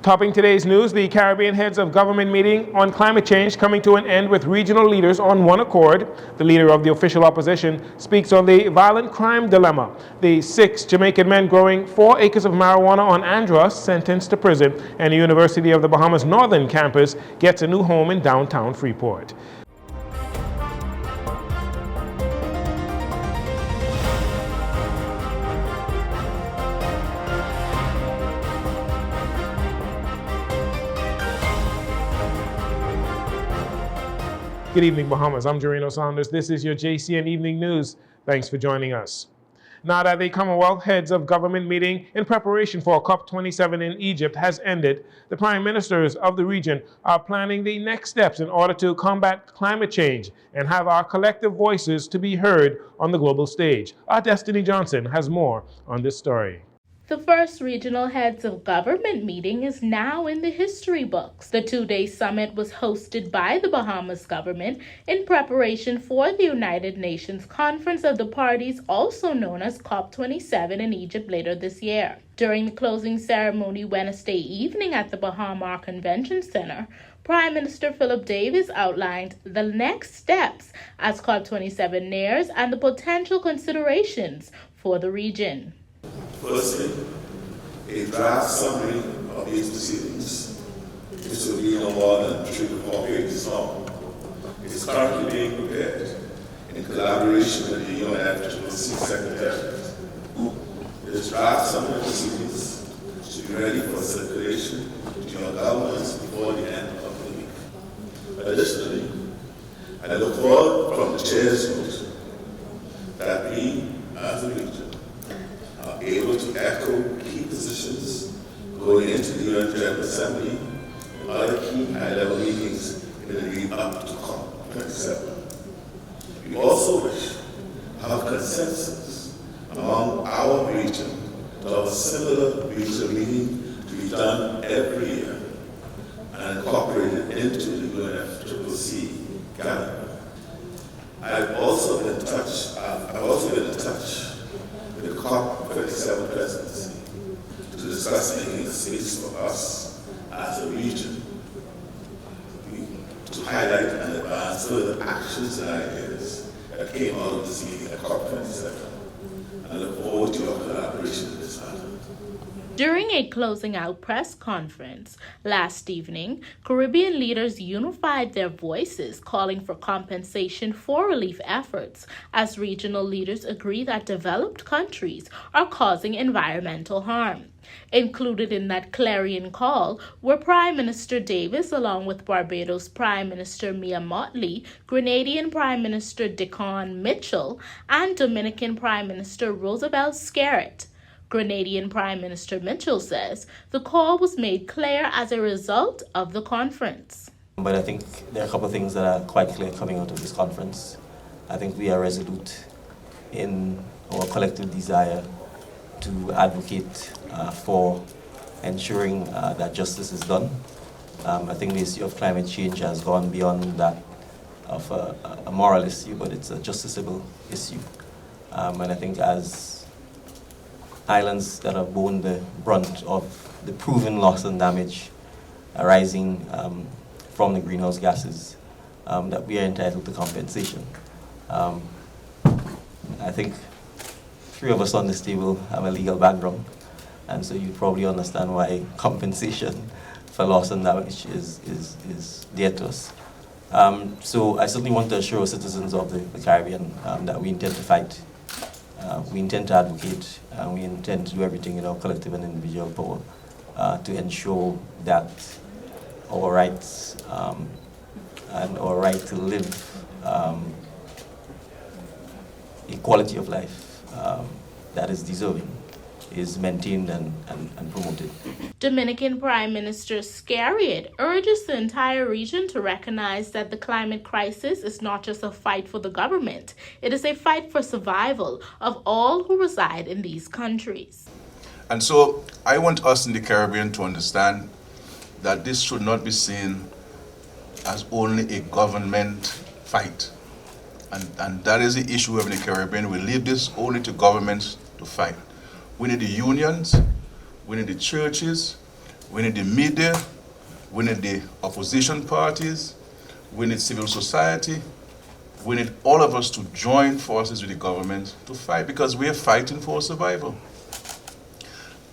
Topping today's news, the Caribbean heads of government meeting on climate change coming to an end with regional leaders on one accord. The leader of the official opposition speaks on the violent crime dilemma. The 6 Jamaican men growing 4 acres of marijuana on Andros sentenced to prison, and the University of the Bahamas Northern campus gets a new home in downtown Freeport. Good evening, Bahamas. I'm Jcn Saunders. This is your JCN Evening News. Thanks for joining us. Now that the Commonwealth heads of government meeting in preparation for COP27 in Egypt has ended, the prime ministers of the region are planning the next steps in order to combat climate change and have our collective voices to be heard on the global stage. Our Destiny Johnson has more on this story. The first regional heads of government meeting is now in the history books. The 2-day summit was hosted by the Bahamas government in preparation for the United Nations Conference of the Parties, also known as COP27 in Egypt later this year. During the closing ceremony Wednesday evening at the Bahama Convention Center, Prime Minister Philip Davis outlined the next steps as COP27 nears and the potential considerations for the region. Firstly, a draft summary of these proceedings, which will be no more than 3 to 4 pages long, is currently being prepared in collaboration with the UNFCCC Secretariat. This draft summary of proceedings should be ready for circulation to your governments before the end of the week. Additionally, I look forward from the chair's note that we, as a region, are able to echo key positions going into the UN General Assembly and other key high-level meetings in the lead up to COP27. We also wish to have consensus among our region to have a similar regional meeting to be done every year and incorporated into the UNFCCC calendar. I've also been in touch with the COP27 presidency to discuss making a space for us as a region to highlight and advance further actions and ideas that came out of this meeting at COP27. I look forward to your collaboration in this matter. During a closing out press conference last evening, Caribbean leaders unified their voices calling for compensation for relief efforts as regional leaders agree that developed countries are causing environmental harm. Included in that clarion call were Prime Minister Davis along with Barbados Prime Minister Mia Mottley, Grenadian Prime Minister Decon Mitchell, and Dominican Prime Minister Roosevelt Skerritt. Grenadian Prime Minister Mitchell says the call was made clear as a result of the conference. But I think there are a couple of things that are quite clear coming out of this conference. I think we are resolute in our collective desire to advocate for ensuring that justice is done. I think the issue of climate change has gone beyond that of a moral issue, but it's a justiciable issue. And I think as islands that have borne the brunt of the proven loss and damage arising from the greenhouse gases, that we are entitled to compensation. I think 3 of us on this table have a legal background, and so you probably understand why compensation for loss and damage is dear to us. So I certainly want to assure citizens of the Caribbean that we intend to fight. We intend to advocate, and we intend to do everything in our collective and individual power to ensure that our rights and our right to live a quality of life that is deserving is maintained and promoted. Dominican Prime Minister Skerritt urges the entire region to recognize that the climate crisis is not just a fight for the government, it is a fight for survival of all who reside in these countries. And so I want us in the Caribbean to understand that this should not be seen as only a government fight. And that is the issue in the Caribbean. We leave this only to governments to fight. We need the unions, we need the churches, we need the media, we need the opposition parties, we need civil society, we need all of us to join forces with the government to fight, because we are fighting for survival.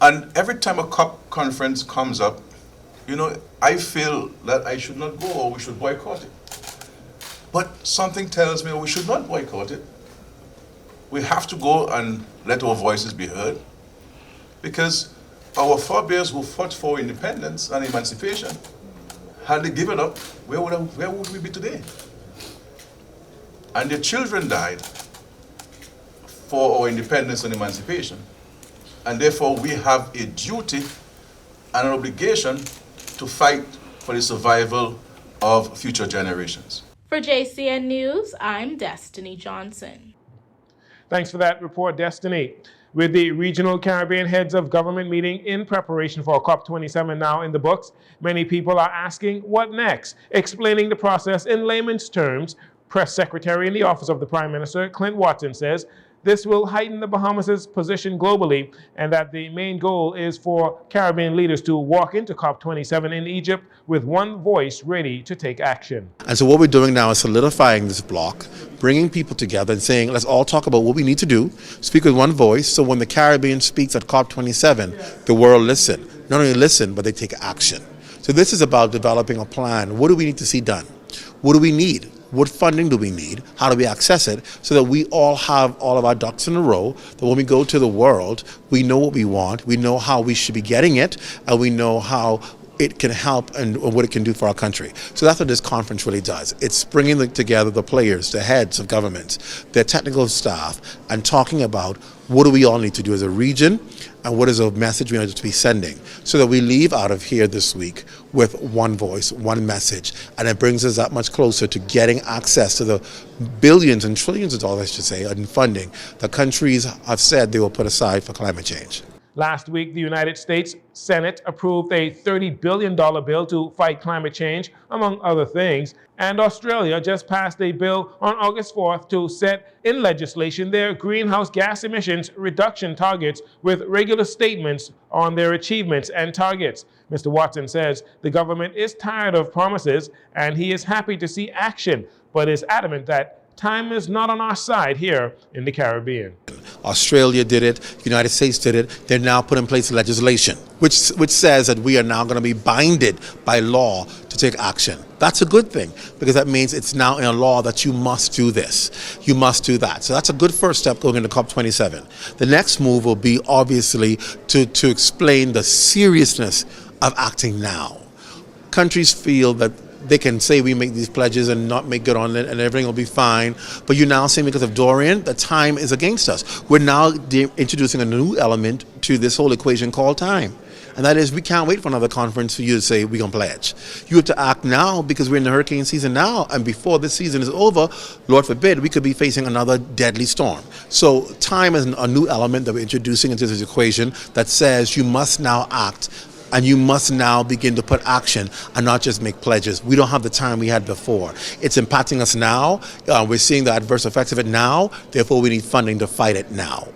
And every time a COP conference comes up, I feel that I should not go or we should boycott it. But something tells me we should not boycott it. We have to go and let our voices be heard, because our forebears who fought for independence and emancipation, had they given up, where would we be today? And their children died for our independence and emancipation. And therefore we have a duty and an obligation to fight for the survival of future generations. For Jcn News, I'm Destiny Johnson. Thanks for that report, Destiny. With the regional Caribbean heads of government meeting in preparation for COP27 now in the books, many people are asking what next. Explaining the process in layman's terms, Press Secretary in the Office of the Prime Minister, Clint Watson, says this will heighten the Bahamas' position globally, and that the main goal is for Caribbean leaders to walk into COP27 in Egypt with one voice ready to take action. And so what we're doing now is solidifying this block, bringing people together and saying, let's all talk about what we need to do, speak with one voice, so when the Caribbean speaks at COP27, the world listen. Not only listen, but they take action. So this is about developing a plan. What do we need to see done? What do we need? What funding do we need? How do we access it? So that we all have all of our ducks in a row, that when we go to the world, we know what we want, we know how we should be getting it, and we know how it can help and what it can do for our country. So that's what this conference really does. It's bringing together the players, the heads of governments, their technical staff, and talking about what do we all need to do as a region and what is a message we need to be sending, so that we leave out of here this week with one voice, one message, and it brings us that much closer to getting access to the billions and trillions of dollars, I should say, in funding the countries have said they will put aside for climate change. Last week, the United States Senate approved a $30 billion bill to fight climate change, among other things. And Australia just passed a bill on August 4th to set in legislation their greenhouse gas emissions reduction targets with regular statements on their achievements and targets. Mr. Watson says the government is tired of promises and he is happy to see action, but is adamant that time is not on our side here in the Caribbean. Australia did it, the United States did it. They're now put in place legislation, which says that we are now going to be binded by law to take action. That's a good thing, because that means it's now in a law that you must do this, you must do that. So that's a good first step going into COP27. The next move will be obviously to explain the seriousness of acting now. Countries feel that they can say we make these pledges and not make good on it and everything will be fine. But you're now saying because of Dorian, the time is against us. We're now introducing a new element to this whole equation called time. And that is, we can't wait for another conference for you to say we're going to pledge. You have to act now, because we're in the hurricane season now. And before this season is over, Lord forbid, we could be facing another deadly storm. So time is a new element that we're introducing into this equation that says you must now act. And you must now begin to put action and not just make pledges. We don't have the time we had before. It's impacting us now. We're seeing the adverse effects of it now. Therefore, we need funding to fight it now.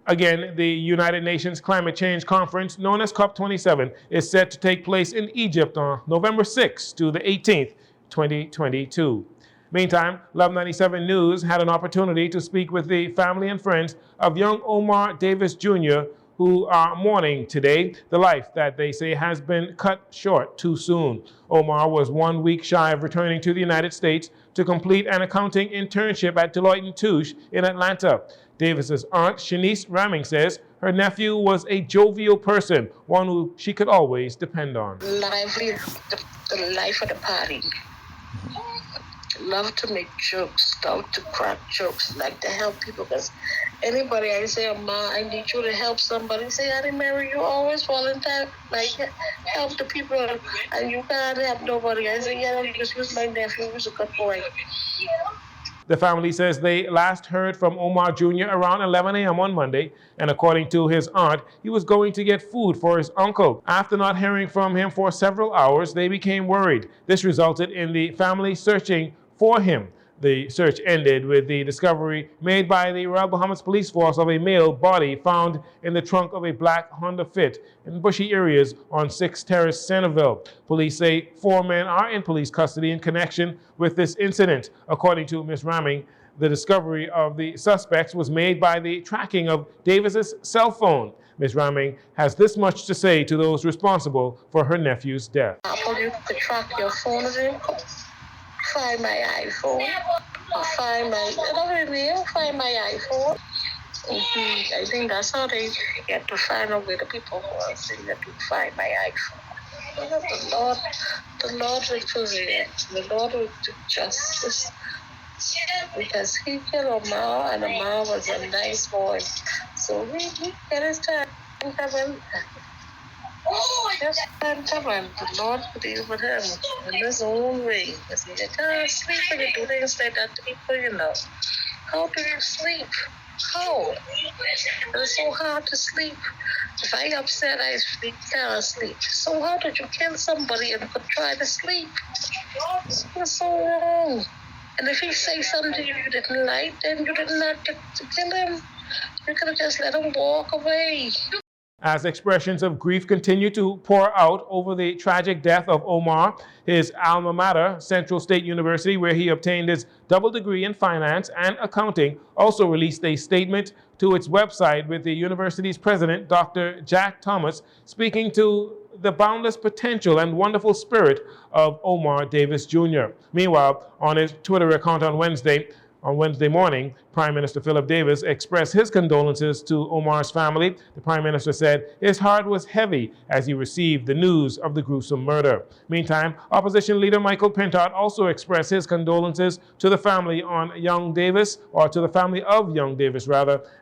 Again, the United Nations Climate Change Conference, known as COP27, is set to take place in Egypt on November 6th to the 18th, 2022. Meantime, Love 97 News had an opportunity to speak with the family and friends of young Omar Davis Jr., who are mourning today the life that they say has been cut short too soon. Omar was 1 week shy of returning to the United States to complete an accounting internship at Deloitte & Touche in Atlanta. Davis's aunt, Shanice Ramming, says her nephew was a jovial person, one who she could always depend on. Lively, the life of the party. Love to make jokes, love to crack jokes, like to help people. Because anybody, I say, Ma, I need you to help somebody. Say, Auntie Mary, you always volunteer, like help the people, and you can't help nobody. I say, yeah, you just use my nephew, who's a good boy. The family says they last heard from Omar Jr. around 11 a.m. on Monday, and according to his aunt, he was going to get food for his uncle. After not hearing from him for several hours, they became worried. This resulted in the family searching for him. The search ended with the discovery made by the Royal Bahamas Police Force of a male body found in the trunk of a black Honda Fit in bushy areas on 6th Terrace, Centerville. Police say 4 men are in police custody in connection with this incident. According to Ms. Ramming, the discovery of the suspects was made by the tracking of Davis's cell phone. Ms. Ramming has this much to say to those responsible for her nephew's death. Apple, you could track your phone again. Find my iPhone. Or find my iPhone. I think that's how they get to find out where the people who are saying that to find my iPhone. The Lord will prevail. The Lord will do justice. Because he killed Omar, and Omar was a nice boy. So he get his time in heaven. Just in heaven, the Lord will deal with him in his own way. Because you can't sleep when you do things like that to people, you know. How do you sleep? How? It's so hard to sleep. If I upset, I can't sleep. So how did you kill somebody and could try to sleep? It's so wrong. And if he say something you didn't like, then you didn't have to kill him. You could have just let him walk away. As expressions of grief continue to pour out over the tragic death of Omar, his alma mater, Central State University, where he obtained his double degree in finance and accounting, also released a statement to its website with the university's president, Dr. Jack Thomas, speaking to the boundless potential and wonderful spirit of Omar Davis Jr. Meanwhile, on his Twitter account on Wednesday morning, Prime Minister Philip Davis expressed his condolences to Omar's family. The Prime Minister said his heart was heavy as he received the news of the gruesome murder. Meantime, Opposition Leader Michael Pentard also expressed his condolences to the family of young Davis,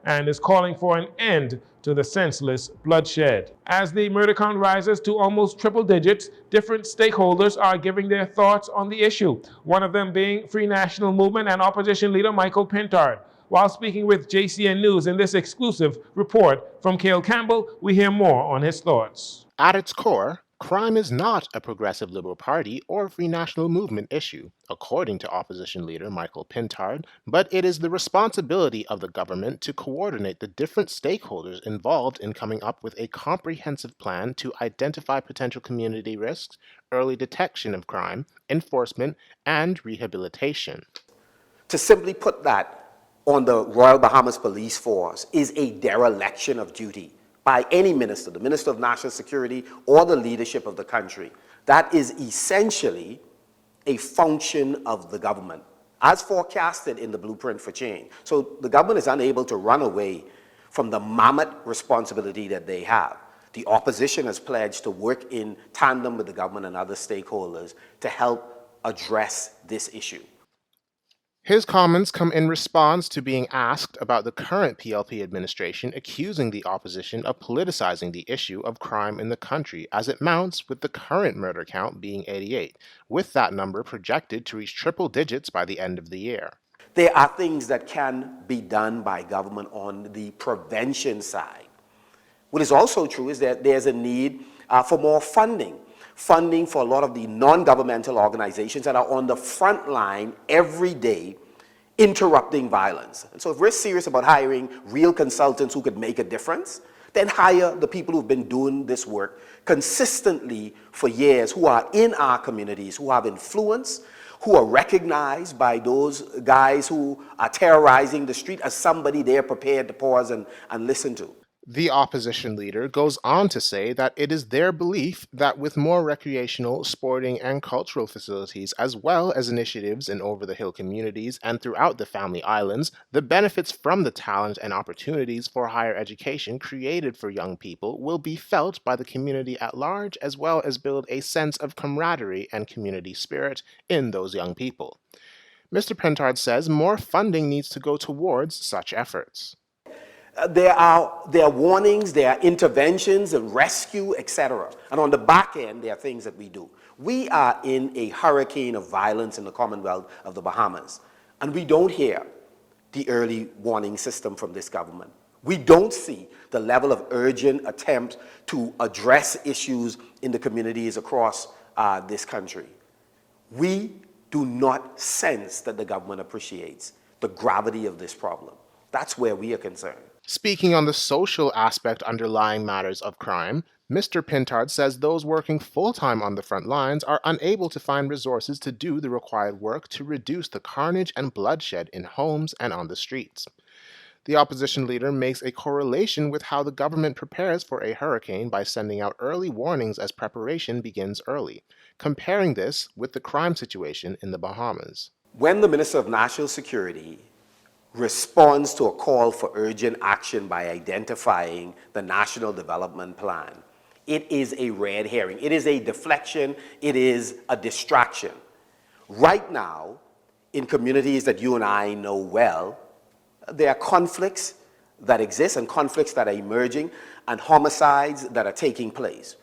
and is calling for an end to the senseless bloodshed. As the murder count rises to almost triple digits, different stakeholders are giving their thoughts on the issue, one of them being Free National Movement and Opposition Leader Michael Pentard. While speaking with Jcn News in this exclusive report from Cale Campbell, we hear more on his thoughts. At its core, crime is not a progressive Liberal Party or Free National Movement issue, according to opposition leader Michael Pentard, but it is the responsibility of the government to coordinate the different stakeholders involved in coming up with a comprehensive plan to identify potential community risks, early detection of crime, enforcement, and rehabilitation. To simply put that on the Royal Bahamas Police Force is a dereliction of duty by any minister, the Minister of National Security or the leadership of the country. That is essentially a function of the government, as forecasted in the Blueprint for Change. So the government is unable to run away from the mammoth responsibility that they have. The opposition has pledged to work in tandem with the government and other stakeholders to help address this issue. His comments come in response to being asked about the current PLP administration accusing the opposition of politicizing the issue of crime in the country as it mounts, with the current murder count being 88, with that number projected to reach triple digits by the end of the year. There are things that can be done by government on the prevention side. What is also true is that there's a need for more funding for a lot of the non-governmental organizations that are on the front line every day interrupting violence. And so if we're serious about hiring real consultants who could make a difference, then hire the people who've been doing this work consistently for years, who are in our communities, who have influence, who are recognized by those guys who are terrorizing the street as somebody they're prepared to pause and listen to. The opposition leader goes on to say that it is their belief that with more recreational, sporting, and cultural facilities, as well as initiatives in over-the-hill communities and throughout the Family Islands, the benefits from the talent and opportunities for higher education created for young people will be felt by the community at large, as well as build a sense of camaraderie and community spirit in those young people. Mr. Pentard says more funding needs to go towards such efforts. There are warnings, there are interventions and rescue, etc. And on the back end, there are things that we do. We are in a hurricane of violence in the Commonwealth of the Bahamas, and we don't hear the early warning system from this government. We don't see the level of urgent attempt to address issues in the communities across this country. We do not sense that the government appreciates the gravity of this problem. That's where we are concerned. Speaking on the social aspect underlying matters of crime, Mr. Pintard says those working full-time on the front lines are unable to find resources to do the required work to reduce the carnage and bloodshed in homes and on the streets. The opposition leader makes a correlation with how the government prepares for a hurricane by sending out early warnings as preparation begins early, comparing this with the crime situation in the Bahamas. When the Minister of National Security responds to a call for urgent action by identifying the National Development Plan, it is a red herring. It is a deflection. It is a distraction. Right now, in communities that you and I know well, there are conflicts that exist and conflicts that are emerging and homicides that are taking place.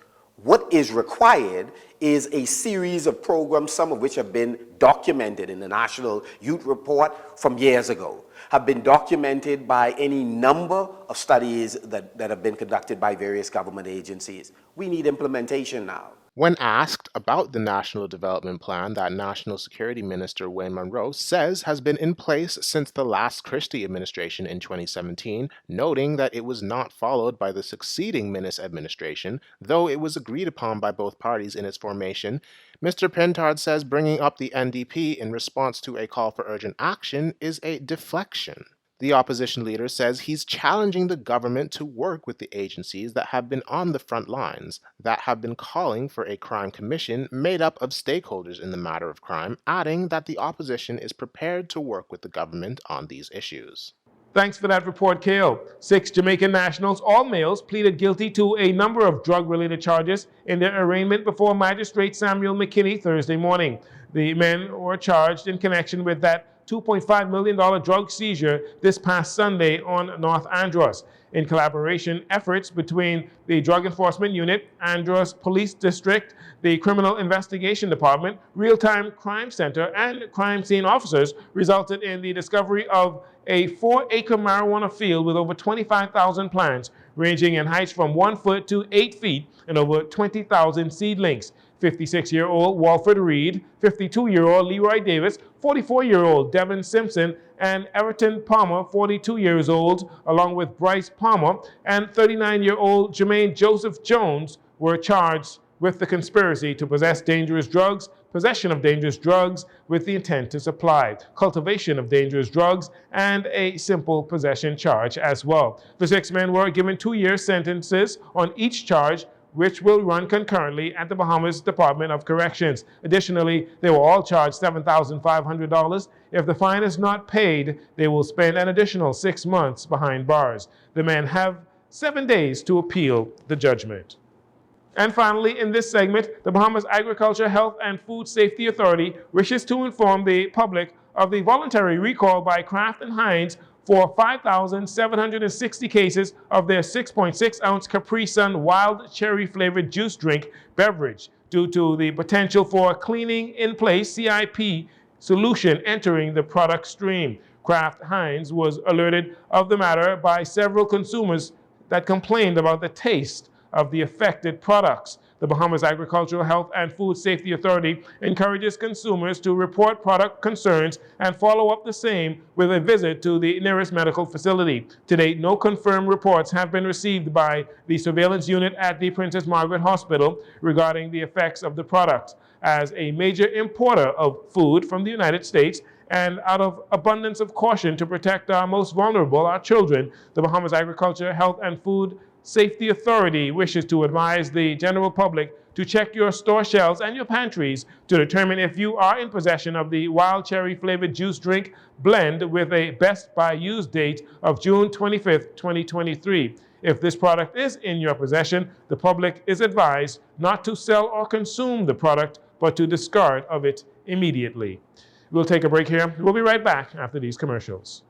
What is required is a series of programs, some of which have been documented in the National Youth Report from years ago, have been documented by any number of studies that have been conducted by various government agencies. We need implementation now. When asked about the National Development Plan that National Security Minister Wayne Munroe says has been in place since the last Christie administration in 2017, noting that it was not followed by the succeeding Minnis administration, though it was agreed upon by both parties in its formation, Mr. Pintard says bringing up the NDP in response to a call for urgent action is a deflection. The opposition leader says he's challenging the government to work with the agencies that have been on the front lines, that have been calling for a crime commission made up of stakeholders in the matter of crime, adding that the opposition is prepared to work with the government on these issues. Thanks for that report, Kale. 6 Jamaican nationals, all males, pleaded guilty to a number of drug-related charges in their arraignment before Magistrate Samuel McKinney Thursday morning. The men were charged in connection with that $2.5 million drug seizure this past Sunday on North Andros. In collaboration efforts between the Drug Enforcement Unit, Andros Police District, the Criminal Investigation Department, Real-Time Crime Center, and crime scene officers resulted in the discovery of a 4-acre marijuana field with over 25,000 plants, ranging in heights from 1 foot to 8 feet and over 20,000 seedlings. 56-year-old Walford Reed, 52-year-old Leroy Davis, 44-year-old Devin Simpson, and Everton Palmer, 42 years old, along with Bryce Palmer, and 39-year-old Jermaine Joseph Jones were charged with the conspiracy to possess dangerous drugs, possession of dangerous drugs with the intent to supply, cultivation of dangerous drugs, and a simple possession charge as well. The 6 men were given 2-year sentences on each charge, which will run concurrently at the Bahamas Department of Corrections. Additionally, they were all charged $7,500. If the fine is not paid, they will spend an additional 6 months behind bars. The men have 7 days to appeal the judgment. And finally, in this segment, the Bahamas Agriculture, Health, and Food Safety Authority wishes to inform the public of the voluntary recall by Kraft and Heinz for 5,760 cases of their 6.6-ounce Capri Sun wild cherry-flavored juice drink beverage due to the potential for cleaning-in-place CIP solution entering the product stream. Kraft Heinz was alerted of the matter by several consumers that complained about the taste of the affected products. The Bahamas Agricultural, Health, and Food Safety Authority encourages consumers to report product concerns and follow up the same with a visit to the nearest medical facility. To date, no confirmed reports have been received by the surveillance unit at the Princess Margaret Hospital regarding the effects of the product. As a major importer of food from the United States, and out of abundance of caution to protect our most vulnerable, our children, the Bahamas Agriculture, Health, and Food Safety Authority wishes to advise the general public to check your store shelves and your pantries to determine if you are in possession of the wild cherry flavored juice drink blend with a best by use date of June 25th, 2023. If this product is in your possession, the public is advised not to sell or consume the product, but to discard of it immediately. We'll take a break here. We'll be right back after these commercials.